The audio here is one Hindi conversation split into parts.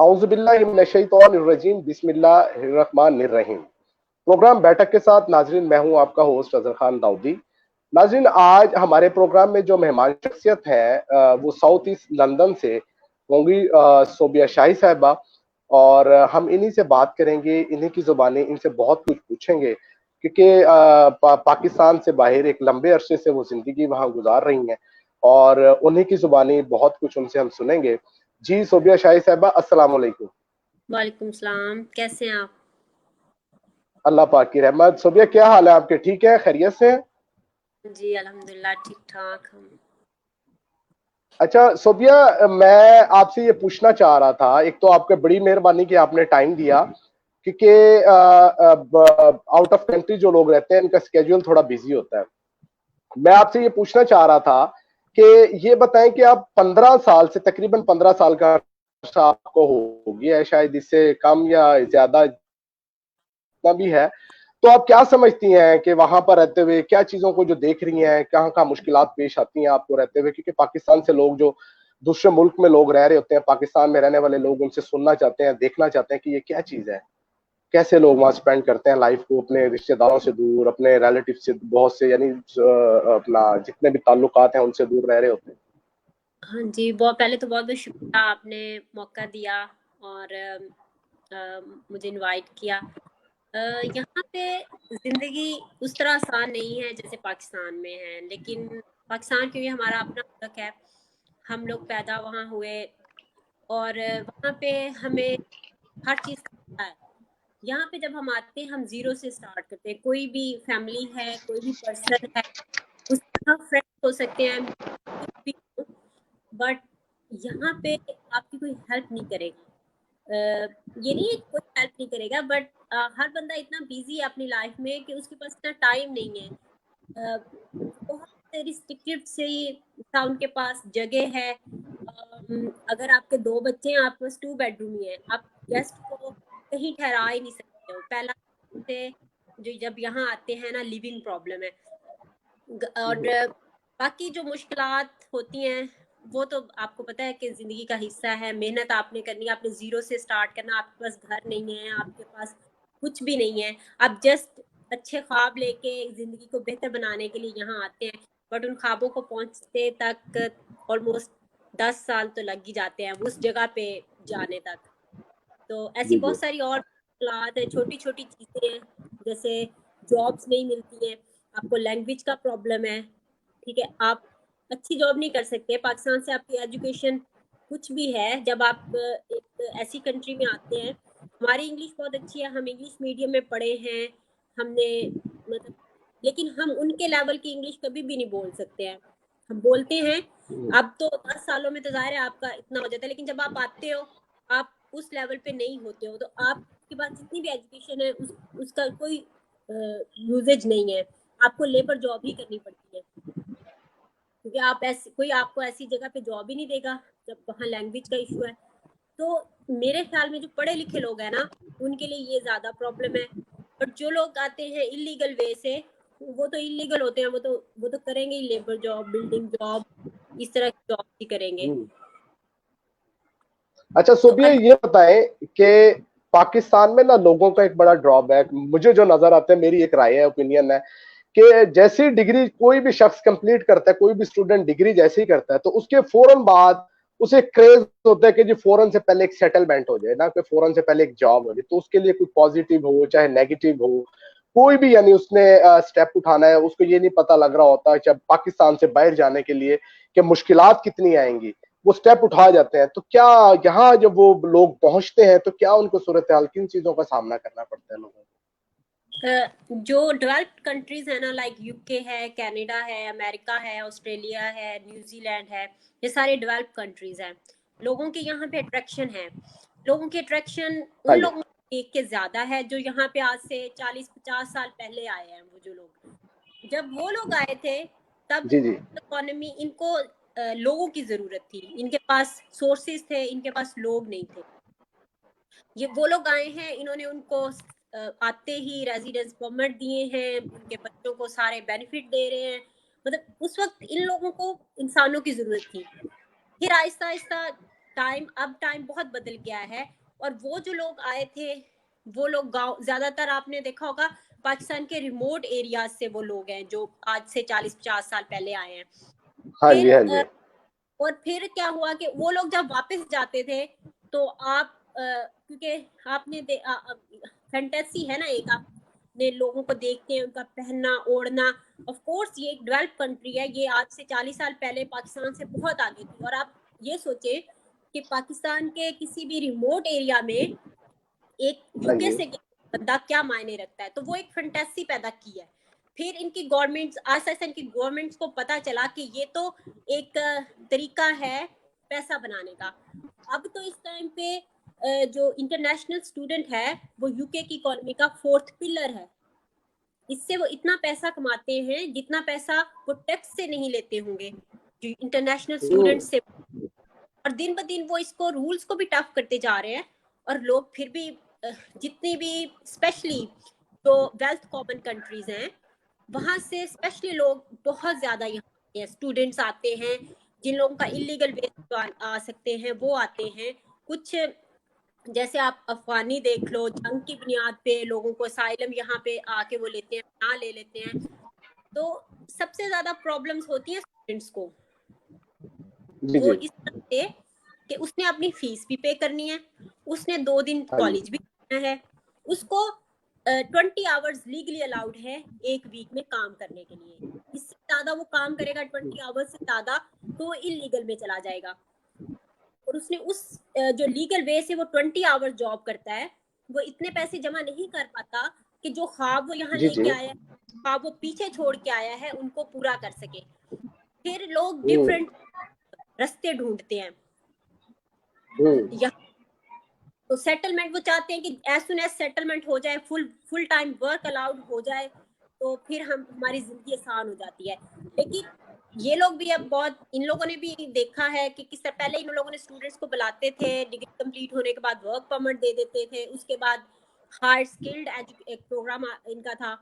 औज़ुबिल्लाहि मिनश्शैतानिर्रजीम बिस्मिल्लाहिर्रहमानिर्रहीम। प्रोग्राम बैठक के साथ नाजरीन, मैं हूं आपका होस्ट अजहर खान दाऊदी। नाजरीन, आज हमारे प्रोग्राम में जो मेहमान शख्सियत है वो साउथ ईस्ट लंदन से होंगी सोबिया शाही साहिबा। और हम इन्हीं से बात करेंगे, इन्हीं की जुबानी, इनसे बहुत कुछ पूछेंगे क्योंकि पाकिस्तान से बाहर एक लंबे अरसे से वो जिंदगी वहां गुजार रही हैं और उन्हीं की जुबानी बहुत कुछ उनसे हम सुनेंगे। जी सोबिया शाही साहिबा, अस्सलाम वालेकुम। वालेकुम सलाम, कैसे हैं आप? अल्लाह पाक की रहमत। सोबिया, क्या हाल है आपके? ठीक है, खैरियत से हैं? जी अल्हम्दुलिल्लाह ठीक ठाक हम। अच्छा सोबिया, मैं आपसे ये पूछना चाह रहा था, एक तो आपके बड़ी मेहरबानी कि आपने टाइम दिया क्योंकि आउट ऑफ कंट्री जो लोग रहते हैं इनका स्केड्यूल थोड़ा बिजी होता है। मैं आपसे ये पूछना चाह रहा था कि ये बताएं कि आप 15 साल से, तकरीबन 15 साल का अर्सा आपको हो गया है, शायद इससे कम या ज्यादा भी है, तो आप क्या समझती हैं कि वहां पर रहते हुए क्या चीजों को जो देख रही हैं, कहाँ कहाँ मुश्किलात पेश आती हैं आपको रहते हुए? क्योंकि पाकिस्तान से लोग जो दूसरे मुल्क में लोग रह रहे होते हैं, पाकिस्तान में रहने वाले लोग उनसे सुनना चाहते हैं, देखना चाहते हैं कि ये क्या चीज है, कैसे लोग वहां स्पेंड करते हैं लाइफ को, अपने रिश्तेदारों से दूर, अपने रिलेटिव से बहुत से, यानी अपना जितने भी ताल्लुकात हैं उनसे दूर रह रहे होते हैं। हाँ जी, बहुत पहले तो बहुत बहुत शुक्रिया, आपने मौका दिया और मुझे इनवाइट किया। यहाँ पे ज़िंदगी उस तरह आसान नहीं है जैसे पाकिस्तान में है, लेकिन पाकिस्तान क्योंकि हमारा अपना मुल्क है, हम लोग पैदा वहाँ हुए और वहाँ पे हमें हर चीज़ का पता है। यहाँ पे जब हम आते हैं हम ज़ीरो से स्टार्ट करते हैं। कोई भी फैमिली है, कोई भी पर्सन है, उसके साथ फ्रेंड्स हो सकते हैं, कुछ भी हो, बट यहाँ पे आपकी कोई हेल्प नहीं करेगा। ये नहीं है कि कोई हेल्प नहीं करेगा, बट हर बंदा इतना बिजी है अपनी लाइफ में कि उसके पास इतना टाइम नहीं है। बहुत रिस्ट्रिक्टेड से था, उनके पास जगह है। अगर आपके 2 बच्चे हैं, आपके पास 2 बेडरूम ही है, आप गेस्ट को कहीं ठहरा ही नहीं सकते हो। पहला से जो जब यहाँ आते हैं ना, लिविंग प्रॉब्लम है। और बाकी जो मुश्किलात होती हैं वो तो आपको पता है कि ज़िंदगी का हिस्सा है। मेहनत आपने करनी है, आपने ज़ीरो से स्टार्ट करना। आपके पास घर नहीं है, आपके पास कुछ भी नहीं है, आप जस्ट अच्छे ख्वाब लेके ज़िंदगी को बेहतर बनाने के लिए यहाँ आते हैं, बट उन ख्वाबों को पहुँचते तक ऑलमोस्ट 10 साल तो लग ही जाते हैं उस जगह पे जाने तक। तो ऐसी जी जी। बहुत सारी और मुश्किलात है, छोटी छोटी चीज़ें हैं, जैसे जॉब्स नहीं मिलती हैं, आपको लैंग्वेज का प्रॉब्लम है, ठीक है, आप अच्छी जॉब नहीं कर सकते। पाकिस्तान से आपकी एजुकेशन कुछ भी है, जब आप एक ऐसी कंट्री में आते हैं, हमारी इंग्लिश बहुत अच्छी है, हम इंग्लिश मीडियम में पढ़े हैं, हमने मतलब, लेकिन हम उनके लेवल की इंग्लिश कभी भी नहीं बोल सकते हैं। हम बोलते हैं, अब तो 10 सालों में तो ज़ाहिर है आपका इतना हो जाता है, लेकिन जब आप आते हो, आप उस लेवल पे नहीं होते हो, तो आपके पास जितनी भी एजुकेशन है उसका कोई यूजेज नहीं है। आपको लेबर जॉब ही करनी पड़ती है, क्योंकि आप ऐसी कोई आपको ऐसी जगह पे जॉब ही नहीं देगा जब वहाँ लैंग्वेज का इशू है। तो मेरे ख्याल में जो पढ़े लिखे लोग हैं ना, उनके लिए ये ज़्यादा प्रॉब्लम है। और जो लोग आते हैं इलीगल वे से, वो तो इलीगल होते हैं, वो तो करेंगे ही, लेबर जॉब, बिल्डिंग जॉब, इस तरह की जॉब ही करेंगे। अच्छा तो सोबिया, अल्लाह। ये बताएं कि पाकिस्तान में ना लोगों का एक बड़ा ड्रॉबैक मुझे जो नजर आता है, मेरी एक राय है, ओपिनियन है कि जैसी डिग्री कोई भी शख्स कंप्लीट करता है, कोई भी स्टूडेंट डिग्री जैसे ही करता है, तो उसके फौरन बाद उसे क्रेज होता है कि जी फौरन से पहले एक सेटलमेंट हो जाए ना, कि फौरन से पहले एक जॉब हो जाए। तो उसके लिए कोई पॉजिटिव हो चाहे नेगेटिव हो, कोई भी, यानी उसने स्टेप उठाना है, उसको ये नहीं पता लग रहा होता जब पाकिस्तान से बाहर जाने के लिए कि मुश्किलात कितनी आएंगी, वो स्टेप उठा जाते हैं। तो क्या यहाँ जब वो लोग पहुंचते हैं तो क्या उनको सूरत हाल, किन चीजों का सामना करना पड़ता है लोगों को? जो डेवलप्ड कंट्रीज है ना, लाइक यूके है, कनाडा है, अमेरिका है, ऑस्ट्रेलिया है, न्यूजीलैंड है, ये सारे डेवलप्ड कंट्रीज हैं। लोगों के यहाँ पे अट्रैक्शन है, लोगों की अट्रैक्शन हाँ उन जी। लोगों को देख के ज्यादा है जो यहाँ पे आज से 40-50 साल पहले आए हैं। वो जो लोग, जब वो लोग आए थे, तब जी जी। इकोनॉमी इनको लोगों की जरूरत थी, इनके पास सोर्सेज थे, इनके पास लोग नहीं थे। ये वो लोग आए हैं, इन्होंने उनको आते ही रेजिडेंस परमिट दिए हैं, उनके बच्चों को सारे बेनिफिट दे रहे हैं। मतलब उस वक्त इन लोगों को इंसानों की जरूरत थी। फिर आहिस्ता आहिस्ता टाइम बहुत बदल गया है। और वो जो लोग आए थे वो लोग गांव, ज्यादातर आपने देखा होगा पाकिस्तान के रिमोट एरियाज से वो लोग हैं जो आज से 40-50 साल पहले आए हैं। हाँ जी, फिर हाँ जी। और फिर क्या हुआ कि वो लोग जब वापस जाते थे तो आप क्योंकि आपने फैंटेसी है ना, एक आपने लोगों को देखते हैं उनका पहनना ओढ़ना। ऑफ कोर्स ये एक डेवलप कंट्री है, ये आज से 40 साल पहले पाकिस्तान से बहुत आगे थी। और आप ये सोचे कि पाकिस्तान के किसी भी रिमोट एरिया में एक हाँ यूके जी। से बंदा क्या मायने रखता है, तो वो एक फैंटेसी पैदा की है। फिर इनकी गवर्नमेंट्स, आस्ते आस्ते इनकी गवर्नमेंट्स को पता चला कि ये तो एक तरीका है पैसा बनाने का। अब तो इस टाइम पे जो इंटरनेशनल स्टूडेंट है वो यूके की इकोनॉमी का 4th पिलर है। इससे वो इतना पैसा कमाते हैं जितना पैसा वो टैक्स से नहीं लेते होंगे जो इंटरनेशनल स्टूडेंट से। और दिन ब दिन वो इसको रूल्स को भी टफ करते जा रहे हैं। और लोग फिर भी जितनी भी स्पेशली जो वेल्थ कॉमन कंट्रीज हैं वहां से स्पेशली लोग बहुत ज्यादा यहाँ स्टूडेंट्स आते हैं। जिन लोगों का इलीगल वे आ सकते हैं वो आते हैं। कुछ जैसे आप अफगानी देख लो, जंग की बुनियाद पे लोगों को असाइलम यहाँ पे आके वो लेते हैं, ना ले लेते हैं। तो सबसे ज्यादा प्रॉब्लम्स होती हैं स्टूडेंट्स को। जी वो जी। इस तरह से कि उसने अपनी फीस भी पे करनी है, उसने 2 दिन हाँ जी। कॉलेज भी करना है, उसको 20 आवर्स लीगली अलाउड है एक वीक में काम करने के लिए। इससे ज्यादा वो काम करेगा 20 आवर्स से ज्यादा तो वो इलीगल में चला जाएगा। और उसने उस जो लीगल वे से वो 20 आवर्स जॉब करता है वो इतने पैसे जमा नहीं कर पाता कि जो ख्वाब वो यहाँ जी जी। लेके आया है, ख्वाब वो पीछे छोड़ के आया है, उनको पूरा कर सके। फिर लोग हम्म डिफरेंट रास्ते ढूंढते हैं हम्म। यहाँ। तो सेटलमेंट वो चाहते हैं कि एज सुन एज सेटलमेंट हो जाए, फुल टाइम वर्क अलाउड हो जाए तो फिर हमारी जिंदगी आसान हो जाती है। लेकिन ये लोग भी अब बहुत, इन लोगों ने भी देखा है कि किस तरह पहले इन लोगों ने स्टूडेंट्स को बुलाते थे, डिग्री कंप्लीट होने के बाद वर्क परमिट दे देते थे, उसके बाद हार्ड स्किल्ड एक प्रोग्राम इनका था।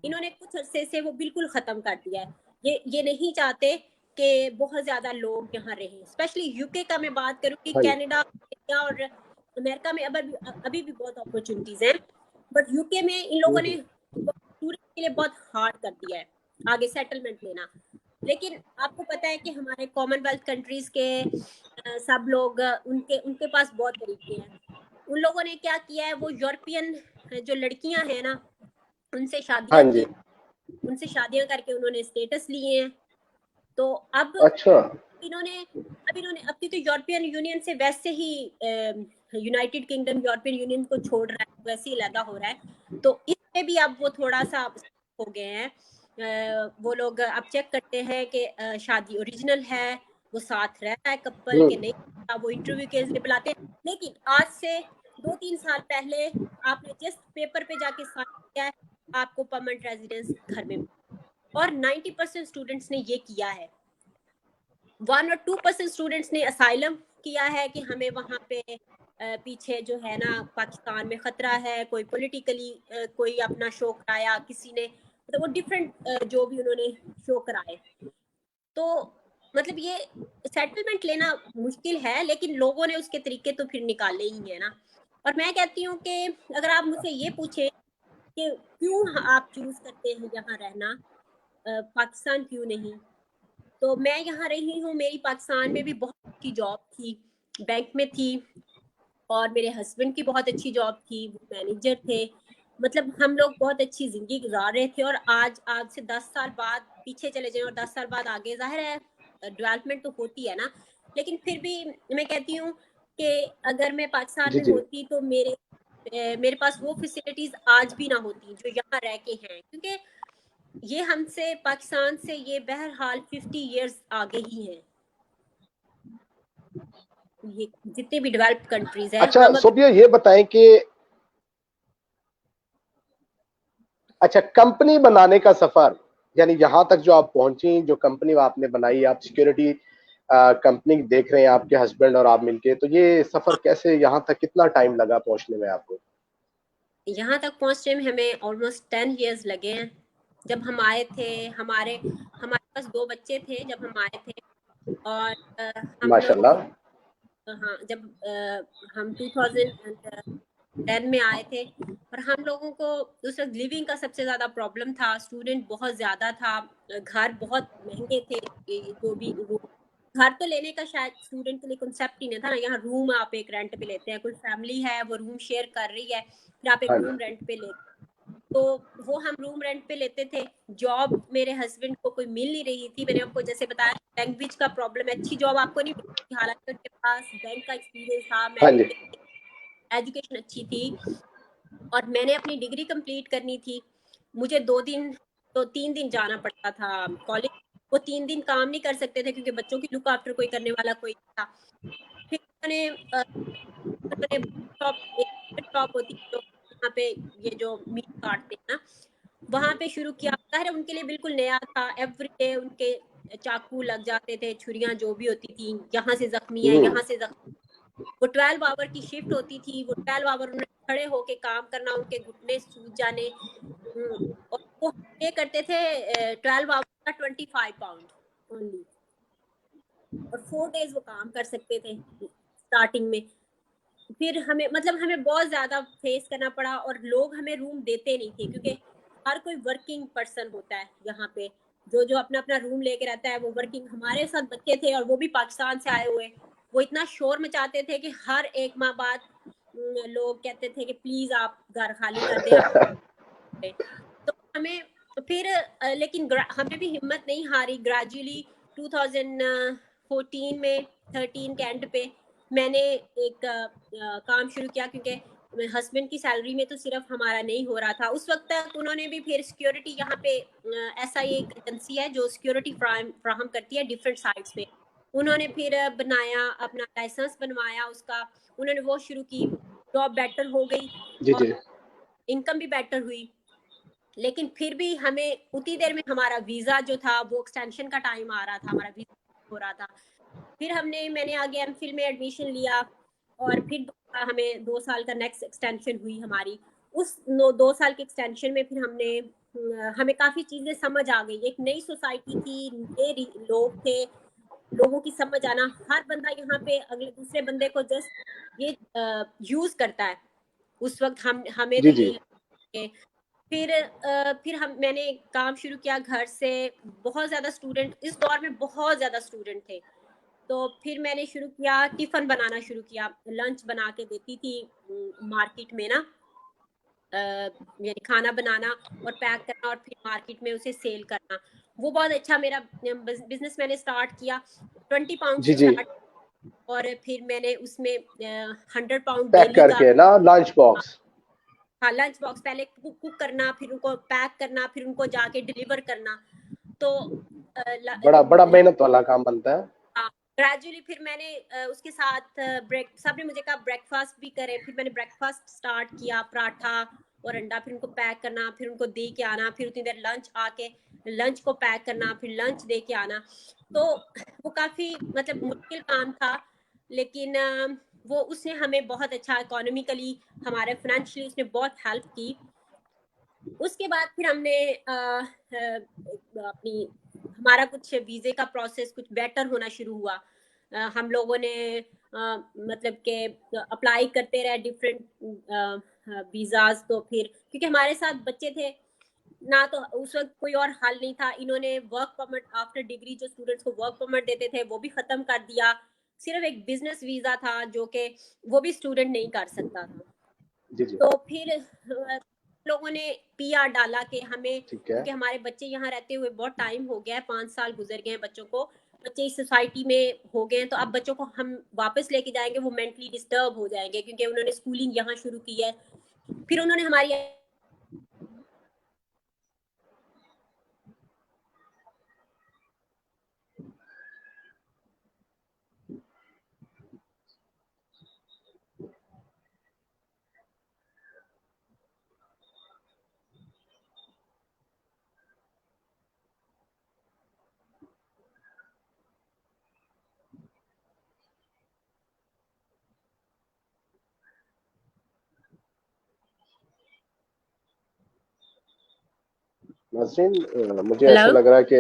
इन्होंने कुछ अरसे से वो बिल्कुल खत्म कर दिया है। ये नहीं चाहते कि बहुत ज्यादा लोग यहाँ रहें। स्पेशली यूके का मैं बात करूँ कि हाँ जी। कनाडा और अमेरिका में अभी भी बहुत अपॉर्चुनिटीज हैं, बट यूके में इन लोगों ने स्टूडेंट के लिए बहुत हार्ड कर दिया है आगे सेटलमेंट लेना। लेकिन आपको पता है कि हमारे कॉमनवेल्थ कंट्रीज के सब लोग उनके उनके पास बहुत तरीके हैं। उन लोगों ने क्या किया है, वो यूरोपियन जो लड़कियां हैं ना उनसे हाँ शादियां जी। की, उनसे शादियां करके उन्होंने स्टेटस लिए हैं। तो अब अच्छा। इन्होंने अब क्योंकि यूरोपियन यूनियन से वैसे ही यूनाइटेड किंगडम यूरोपियन यूनियन को छोड़ रहा है, वैसे ही अलग हो रहा है, तो इसमें भी अब वो थोड़ा सा हो गए हैं। वो लोग अब चेक करते हैं कि शादी ओरिजिनल है, वो साथ रह रहा है कपल के नहीं, वो इंटरव्यू के लिए बुलाते हैं। लेकिन आज से 2-3 साल पहले आपने जस्ट पेपर पे जाके साइन किया है, आपको परमानेंट रेजिडेंस घर में, और 90% स्टूडेंट्स ने ये किया है। 1 और 2% स्टूडेंट्स ने असाइलम किया है कि हमें वहाँ पे पीछे जो है ना पाकिस्तान में खतरा है, कोई पॉलिटिकली कोई अपना शो कराया किसी ने, मतलब वो डिफरेंट जो भी उन्होंने शो कराए। तो मतलब ये सेटलमेंट लेना मुश्किल है, लेकिन लोगों ने उसके तरीके तो फिर निकाले ही है ना। और मैं कहती हूँ कि अगर आप मुझसे ये पूछे कि क्यों आप चूज करते हैं यहाँ रहना, पाकिस्तान क्यों नहीं, तो मैं यहाँ रही हूँ। मेरी पाकिस्तान में भी बहुत अच्छी जॉब थी, बैंक में थी, और मेरे हस्बैंड की बहुत अच्छी जॉब थी, वो मैनेजर थे। मतलब हम लोग बहुत अच्छी जिंदगी गुजार रहे थे। और आज से 10 साल बाद पीछे चले जाएं और 10 साल बाद आगे, जाहिर है डेवलपमेंट तो होती है ना, लेकिन फिर भी मैं कहती हूँ कि अगर मैं पाकिस्तान जी में जी। होती तो मेरे पास वो फैसिलिटीज आज भी ना होती जो यहाँ रह के हैं। क्योंकि ये हमसे, पाकिस्तान से ये बहरहाल 50 इयर्स आगे ही हैं, ये जितने भी डेवलप्ड कंट्रीज हैं। अच्छा हम अगर सोफिया, ये बताएं कि अच्छा, कंपनी बनाने का सफर, यानी यहाँ तक जो आप पहुंची, जो कंपनी आपने बनाई, आप सिक्योरिटी कंपनी देख रहे हैं आपके हस्बैंड और आप मिलके, तो ये सफर कैसे, यहाँ तक कितना टाइम लगा पहुंचने में आपको? यहाँ तक पहुँचने में हमें ऑलमोस्ट 10 इयर्स लगे हैं। जब हम आए थे, हमारे हमारे पास 2 बच्चे थे जब हम आए थे। और हम लोग माशाल्लाह। हाँ, जब हम 2010 में आए थे, और हम लोगों को उस वक्त लिविंग का सबसे ज्यादा प्रॉब्लम था, स्टूडेंट बहुत ज्यादा था, घर बहुत महंगे थे, जो भी घर तो लेने का शायद स्टूडेंट के लिए कंसेप्ट ही नहीं था ना। यहाँ रूम आप एक रेंट पे लेते हैं, कोई फैमिली है वो रूम शेयर कर रही है, फिर आप एक हाँ रूम रेंट पे लेते, तो वो हम रूम रेंट पे लेते थे। जॉब मेरे हस्बैंड को कोई मिल नहीं रही थी, मैंने आपको जैसे बताया लैंग्वेज का प्रॉब्लम है, अच्छी जॉब आपको नहीं मिलती, हालांकि उनके पास बैंक का एक्सपीरियंस था, हाँ जी। एजुकेशन अच्छी थी, और मैंने अपनी डिग्री कंप्लीट करनी थी। मुझे 2 दिन तो 3 दिन जाना पड़ता था कॉलेज, वो 3 दिन काम नहीं कर सकते थे क्योंकि बच्चों की लुक आफ्टर कोई करने वाला कोई था। फिर मैंने शॉप, एक शॉप होती है जो यहाँ पे ये जो मीट काटते हैं ना, वहां पे शुरू किया। ज़ाहिर है उनके लिए बिल्कुल नया था, एवरीडे उनके चाकू लग जाते थे, छुरियां जो भी होती थी, यहाँ से जख्मी है, यहाँ से जख्मी। वो 12 आवर की शिफ्ट होती थी, वो 12 आवर उन्हें खड़े होके काम करना, उनके घुटने सूज जाने। और वो पे करते थे 12 आवर का 25 पाउंड ओनली, और 4 डेज वो काम कर सकते थे स्टार्टिंग में। फिर हमें मतलब हमें बहुत ज्यादा फेस करना पड़ा, और लोग हमें रूम देते नहीं थे क्योंकि हर कोई वर्किंग पर्सन होता है यहाँ पे, जो जो अपना अपना रूम लेके रहता है वो वर्किंग। हमारे साथ बच्चे थे और वो भी पाकिस्तान से आए हुए, वो इतना शोर मचाते थे कि हर एक माह बाद लोग कहते थे कि प्लीज आप घर खाली कर दें तो हमें फिर लेकिन हमें भी हिम्मत नहीं हारी। ग्रेजुअली 2014 में 13 के एंड पे मैंने एक काम शुरू किया, क्योंकि हस्बैंड की सैलरी में तो सिर्फ हमारा नहीं हो रहा था उस वक्त तक। उन्होंने भी फिर सिक्योरिटी, यहाँ पे ऐसा एक एजेंसी है जो सिक्योरिटी फ्राहम करती है डिफरेंट साइट्स पे, उन्होंने फिर बनाया, अपना लाइसेंस बनवाया उसका, उन्होंने वो शुरू की, जॉब बेटर हो गई जी और जी। इनकम भी बेटर हुई। लेकिन फिर भी हमें उतनी देर में हमारा वीजा जो था वो एक्सटेंशन का टाइम आ रहा था, हमारा वीजा हो रहा था। फिर मैंने आगे एमफिल में एडमिशन लिया, और फिर हमें 2 साल का नेक्स्ट एक्सटेंशन हुई हमारी। उस 2 साल के एक्सटेंशन में फिर हमें काफी चीजें समझ आ गई, एक नई सोसाइटी थी, नए लोग थे, लोगों की समझ आना, हर बंदा यहाँ पे अगले दूसरे बंदे को जस्ट ये यूज करता है। उस वक्त हमें तो जी जी। ये फिर मैंने काम शुरू किया घर से। बहुत ज्यादा स्टूडेंट इस दौर में, बहुत ज्यादा स्टूडेंट थे, तो फिर मैंने शुरू किया, टिफिन बनाना शुरू किया, लंच बना के देती थी मार्केट में ना, यानी खाना बनाना और पैक करना, और फिर मार्केट में उसे सेल करना। वो बहुत अच्छा मेरा बिजनेस मैंने स्टार्ट किया, 20 पाउंड जी से जी। स्टार्ट, और फिर मैंने उसमें 100 पाउंड पैक डेली का। करके ना लंच बॉक्स। हाँ, लंच बॉक्स पहले कुक करना, फिर उनको पैक करना, फिर उनको जाके डिलीवर करना। तो बड़ा बड़ा मेहनत वाला काम बनता है। ग्रेजुअली फिर मैंने उसके साथ ब्रेक, सबने मुझे कहा ब्रेकफास्ट भी करें, फिर मैंने ब्रेकफास्ट स्टार्ट किया, पराठा और अंडा, फिर उनको पैक करना, फिर उनको दे के आना, फिर उतनी देर लंच आके लंच को पैक करना, फिर लंच दे के आना। तो वो काफी मतलब मुश्किल काम था, लेकिन वो उसने हमें बहुत अच्छा इकोनॉमिकली, हमारे फाइनेंशियली उसने बहुत हेल्प की। उसके बाद फिर हमने अपनी हमारा कुछ वीजे का प्रोसेस कुछ बेटर होना शुरू हुआ। हम लोगों ने मतलब के अप्लाई करते रहे डिफरेंट वीजाज, तो फिर क्योंकि हमारे साथ बच्चे थे ना, तो उस वक्त कोई और हल नहीं था, इन्होंने वर्क परमिट आफ्टर डिग्री जो स्टूडेंट्स को वर्क परमिट देते थे वो भी खत्म कर दिया। सिर्फ एक बिजनेस वीजा था जो कि वो भी स्टूडेंट नहीं कर सकता था। जी जी। तो फिर लोगों ने पीआर डाला कि हमें, ठीक है। क्योंकि हमारे बच्चे यहाँ रहते हुए बहुत टाइम हो गया है, 5 साल गुजर गए हैं बच्चों को, बच्चे इस सोसाइटी में हो गए हैं, तो अब बच्चों को हम वापस लेके जाएंगे वो मेंटली डिस्टर्ब हो जाएंगे, क्योंकि उन्होंने स्कूलिंग यहाँ शुरू की है। फिर उन्होंने हमारी नसरीन, मुझे हेलो, ऐसा लग रहा है कि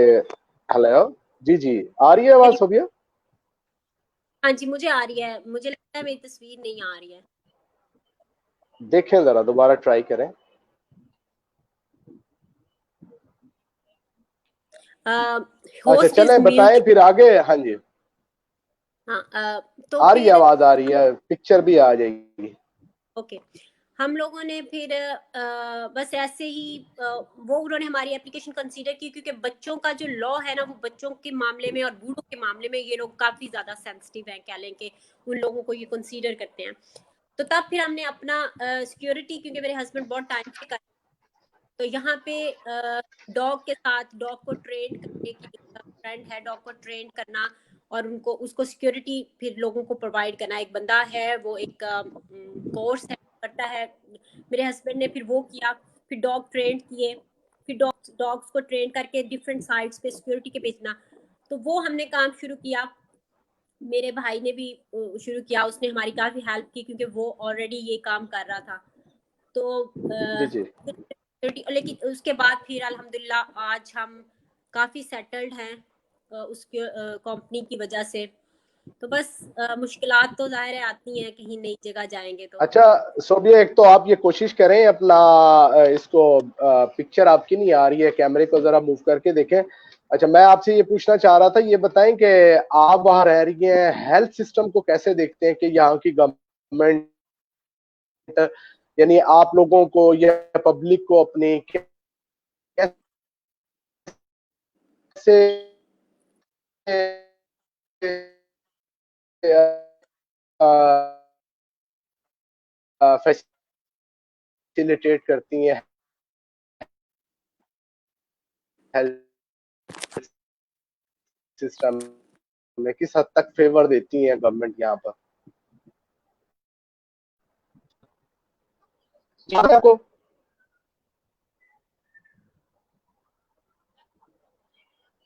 हेलो। जी जी, आ रही है आवाज सोबिया? हाँ जी, मुझे आ रही है, मुझे लगता है मेरी तस्वीर नहीं आ रही है। देखें जरा, दोबारा ट्राई करें। अच्छा होस्ट इज चलें, बताएं म्यूट। फिर आगे। हाँ जी, हाँ, तो आ रही है, फिर आवाज आ रही है, पिक्चर भी आ जाएगी। ओके, हम लोगों ने फिर बस ऐसे ही वो उन्होंने हमारी एप्लीकेशन कंसीडर की, क्योंकि बच्चों का जो लॉ है ना, वो बच्चों के मामले में और बूढ़ों के मामले में ये लोग काफ़ी ज़्यादा सेंसिटिव हैं, कह लें कि उन लोगों को ये कंसीडर करते हैं। तो तब फिर हमने अपना सिक्योरिटी, क्योंकि मेरे हस्बैंड बहुत टाइम से कर, तो यहाँ पे डॉग के साथ डॉग को ट्रेन करने की फ्रेंड है, डॉग को ट्रेन करना और उनको उसको सिक्योरिटी फिर लोगों को प्रोवाइड करना। एक बंदा है, वो एक कोर्स है करता है, मेरे हस्बैंड ने फिर वो किया, फिर डॉग ट्रेन किए, फिर डॉग्स को ट्रेन करके डिफरेंट साइट्स पे सिक्योरिटी के भेजना। तो वो हमने काम शुरू किया, मेरे भाई ने भी शुरू किया, उसने हमारी काफ़ी हेल्प की क्योंकि वो ऑलरेडी ये काम कर रहा था। तो जी जी। लेकिन उसके बाद फिर अल्हम्दुलिल्लाह आज हम काफ़ी सेटल्ड हैं उसके कंपनी की वजह से। तो बस मुश्किलात तो ज़ाहिर है आती हैं, कहीं नई जगह जाएंगे तो। अच्छा सोबिया, एक तो आप ये कोशिश करें अपना इसको, पिक्चर आपकी नहीं आ रही है, कैमरे को जरा मूव करके देखें। अच्छा, मैं आपसे ये पूछना चाह रहा था, ये बताएं कि आप वहां रह रही हैं, हेल्थ सिस्टम को कैसे देखते हैं कि यहाँ की गवर्नमेंट, यानी आप लोगों को या पब्लिक को अपनी कैसे फैसिलिटेट करती हैं, हेल्थ सिस्टम में किस हद तक फेवर देती है गवर्नमेंट यहाँ पर आपको?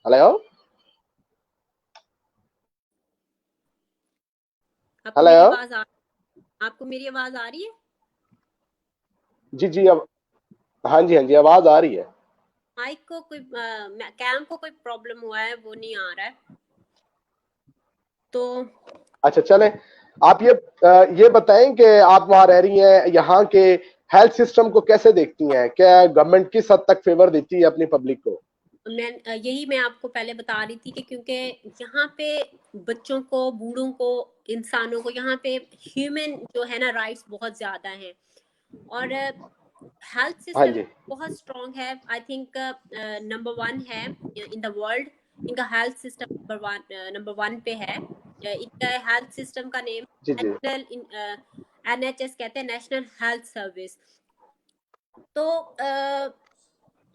हेलो आपको मेरी हेलो। आवाज़ आपको मेरी आवाज़ आ रही है? जी जी, अब हाँ जी, हाँ जी, आवाज आ रही है। माइक को कोई कैम को कोई प्रॉब्लम हुआ है, वो नहीं आ रहा है तो। अच्छा चले, आप ये बताएं कि आप वहां रह रही हैं, यहाँ के हेल्थ सिस्टम को कैसे देखती हैं, क्या गवर्नमेंट किस हद तक फेवर देती है अपनी पब्लिक को? यही मैं आपको पहले बता रही थी कि क्योंकि यहाँ पे बच्चों को, बूढ़ों को, इंसानों को, यहाँ पे ह्यूमन जो है ना राइट्स बहुत ज़्यादा हैं और हेल्थ हाँ सिस्टम जी। बहुत स्ट्रॉन्ग है। आई थिंक नंबर 1 है इन द वर्ल्ड, इनका हेल्थ सिस्टम नंबर 1 पे है। इनका हेल्थ सिस्टम का नेम जी जी। नेशनल NHS कहते हैं, नेशनल हेल्थ सर्विस। तो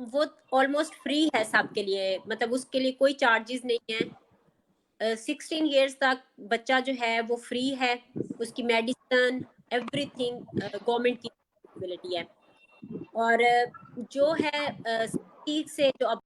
वो ऑलमोस्ट फ्री है सबके लिए, मतलब उसके लिए कोई चार्जेस नहीं है। 16 ईयर्स तक बच्चा जो है वो फ्री है, उसकी मेडिसिन एवरीथिंग गवर्नमेंट की रिस्पॉन्सिबिलिटी है। और जो है 60 से जो